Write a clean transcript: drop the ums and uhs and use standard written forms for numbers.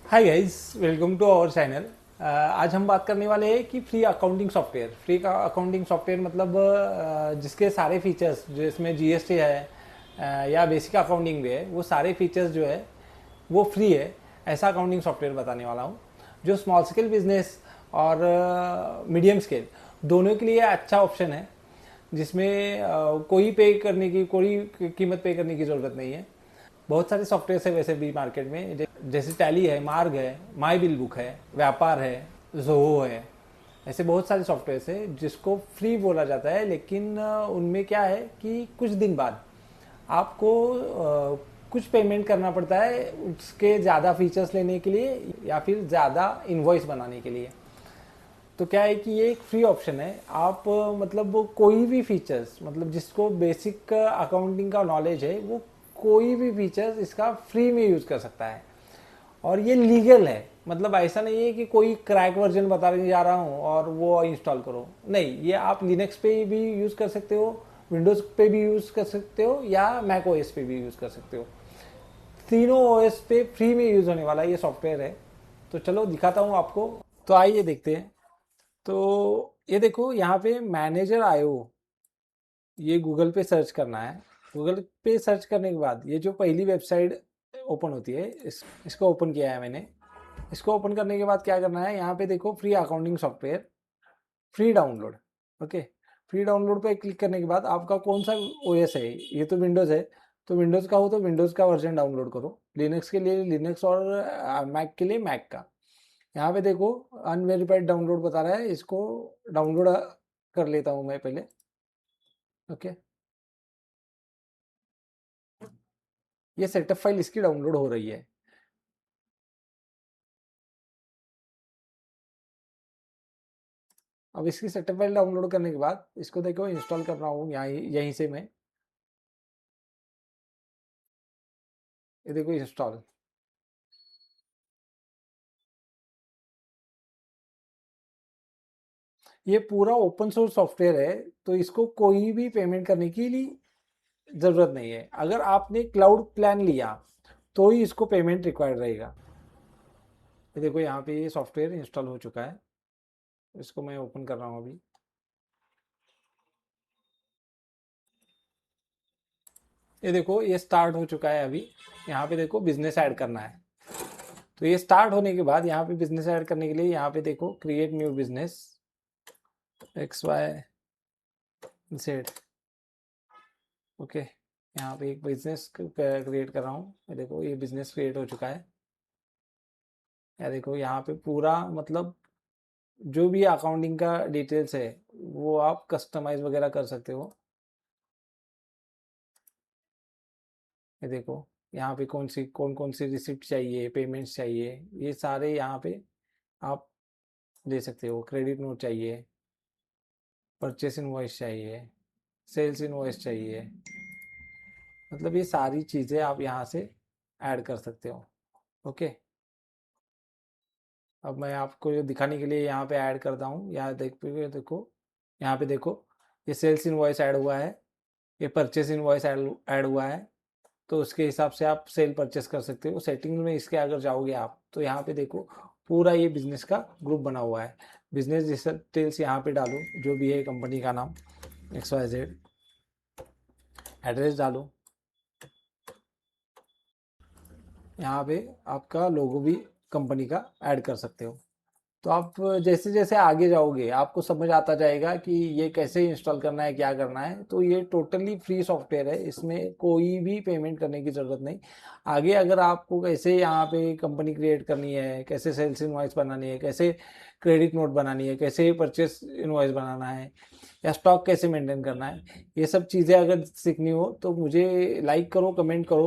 Hi guys, welcome to our channel. आज हम बात करने वाले हैं कि फ्री अकाउंटिंग सॉफ्टवेयर। फ्री का अकाउंटिंग सॉफ्टवेयर मतलब जिसके सारे फीचर्स, जिसमें जीएसटी है या बेसिक अकाउंटिंग भी है, वो सारे फीचर्स जो है वो फ्री है। ऐसा अकाउंटिंग सॉफ्टवेयर बताने वाला हूँ जो स्मॉल स्केल बिजनेस और मीडियम स्केल दोनों के लिए अच्छा ऑप्शन है, जिसमें कोई कीमत पे करने की ज़रूरत नहीं है। बहुत सारे सॉफ्टवेयर है वैसे भी मार्केट में, जैसे टैली है, मार्ग है, माई बिल बुक है, व्यापार है, जोहो है। ऐसे बहुत सारे सॉफ्टवेयर है जिसको फ्री बोला जाता है, लेकिन उनमें क्या है कि कुछ दिन बाद आपको कुछ पेमेंट करना पड़ता है उसके ज़्यादा फीचर्स लेने के लिए या फिर ज़्यादा इनवॉइस बनाने के लिए। तो क्या है कि ये एक फ्री ऑप्शन है। आप मतलब वो कोई भी फीचर्स, मतलब जिसको बेसिक अकाउंटिंग का नॉलेज है, वो कोई भी फीचर्स इसका फ्री में यूज़ कर सकता है। और ये लीगल है, मतलब ऐसा नहीं है कि कोई क्रैक वर्जन बताने जा रहा हूँ और वो इंस्टॉल करो। नहीं, ये आप लिनक्स पे भी यूज़ कर सकते हो, विंडोज़ पे भी यूज़ कर सकते हो या मैक ओएस पे भी यूज़ कर सकते हो। तीनों ओएस पे फ्री में यूज़ होने वाला ये सॉफ्टवेयर है। तो चलो दिखाता हूँ आपको। तो आइए देखते हैं। तो ये देखो, यहाँ पे मैनेजर आयो, ये गूगल पे सर्च करना है। गूगल पे सर्च करने के बाद ये जो पहली वेबसाइट ओपन होती है, इसको ओपन किया है मैंने। इसको ओपन करने के बाद क्या करना है, यहाँ पे देखो free accounting software, free download. Okay, free download पे क्लिक करने के बाद आपका कौन सा ओएस है, ये तो विंडोज़ है, तो विंडोज़ का हो तो विंडोज़ का वर्जन डाउनलोड करो, लिनक्स के लिए लिनक्स और मैक के लिए मैक का। यहाँ पे देखो अनवेरिफाइड डाउनलोड बता रहा है, इसको डाउनलोड कर लेता हूँ मैं पहले। ओके, ये सेटअप फाइल इसकी डाउनलोड हो रही है। अब इसकी सेटअप फाइल डाउनलोड करने के बाद इसको देखो इंस्टॉल कर रहा हूँ यहाँ, यहीं से मैं। ये देखो इंस्टॉल। ये पूरा ओपन सोर्स सॉफ्टवेयर है, तो इसको कोई भी पेमेंट करने की ज़रूरत नहीं है। अगर आपने क्लाउड प्लान लिया तो ही इसको पेमेंट रिक्वायर्ड रहेगा। ये देखो यहाँ पे ये सॉफ्टवेयर इंस्टॉल हो चुका है, इसको मैं ओपन कर रहा हूँ अभी। ये देखो ये स्टार्ट हो चुका है अभी। यहाँ पे देखो बिजनेस ऐड करना है। तो ये स्टार्ट होने के बाद यहाँ पे बिजनेस ऐड करने के लिए यहाँ पे देखो create new business X Y Z. Okay, यहाँ पे एक बिजनेस क्रिएट कर रहा हूँ। ये देखो ये बिजनेस क्रिएट हो चुका है। या देखो यहाँ पे पूरा मतलब जो भी अकाउंटिंग का डिटेल्स है वो आप कस्टमाइज वगैरह कर सकते हो। ये देखो यहाँ पे कौन कौन सी रिसिप्ट चाहिए, पेमेंट्स चाहिए, ये सारे यहाँ पे आप दे सकते हो। क्रेडिट नोट चाहिए, परचेस इनवॉइस चाहिए, सेल्स इनवॉइस चाहिए, मतलब ये सारी चीज़ें आप यहाँ से ऐड कर सकते हो। ओके, अब मैं आपको ये दिखाने के लिए यहाँ पे ऐड करता हूँ। यहाँ देखो यहाँ पे देखो ये सेल्स इनवॉइस ऐड हुआ है, ये परचेस इनवॉइस ऐड हुआ है। तो उसके हिसाब से आप सेल परचेस कर सकते हो। सेटिंग में इसके अगर जाओगे आप तो यहाँ पे देखो पूरा ये बिजनेस का ग्रुप बना हुआ है। बिजनेस डिटेल्स यहाँ पे डालो, जो भी है कंपनी का नाम XYZ, एड्रेस डालो। यहाँ पे आपका लोगो भी कंपनी का ऐड कर सकते हो। तो आप जैसे जैसे आगे जाओगे आपको समझ आता जाएगा कि ये कैसे इंस्टॉल करना है, क्या करना है। तो ये टोटली फ्री सॉफ्टवेयर है, इसमें कोई भी पेमेंट करने की ज़रूरत नहीं। आगे अगर आपको कैसे यहाँ पे कंपनी क्रिएट करनी है, कैसे सेल्स इनवॉइस बनानी है, कैसे क्रेडिट नोट बनानी है, कैसे परचेस इनवॉइस बनाना है, या स्टॉक कैसे मेंटेन करना है, ये सब चीज़ें अगर सीखनी हो तो मुझे लाइक करो, कमेंट करो।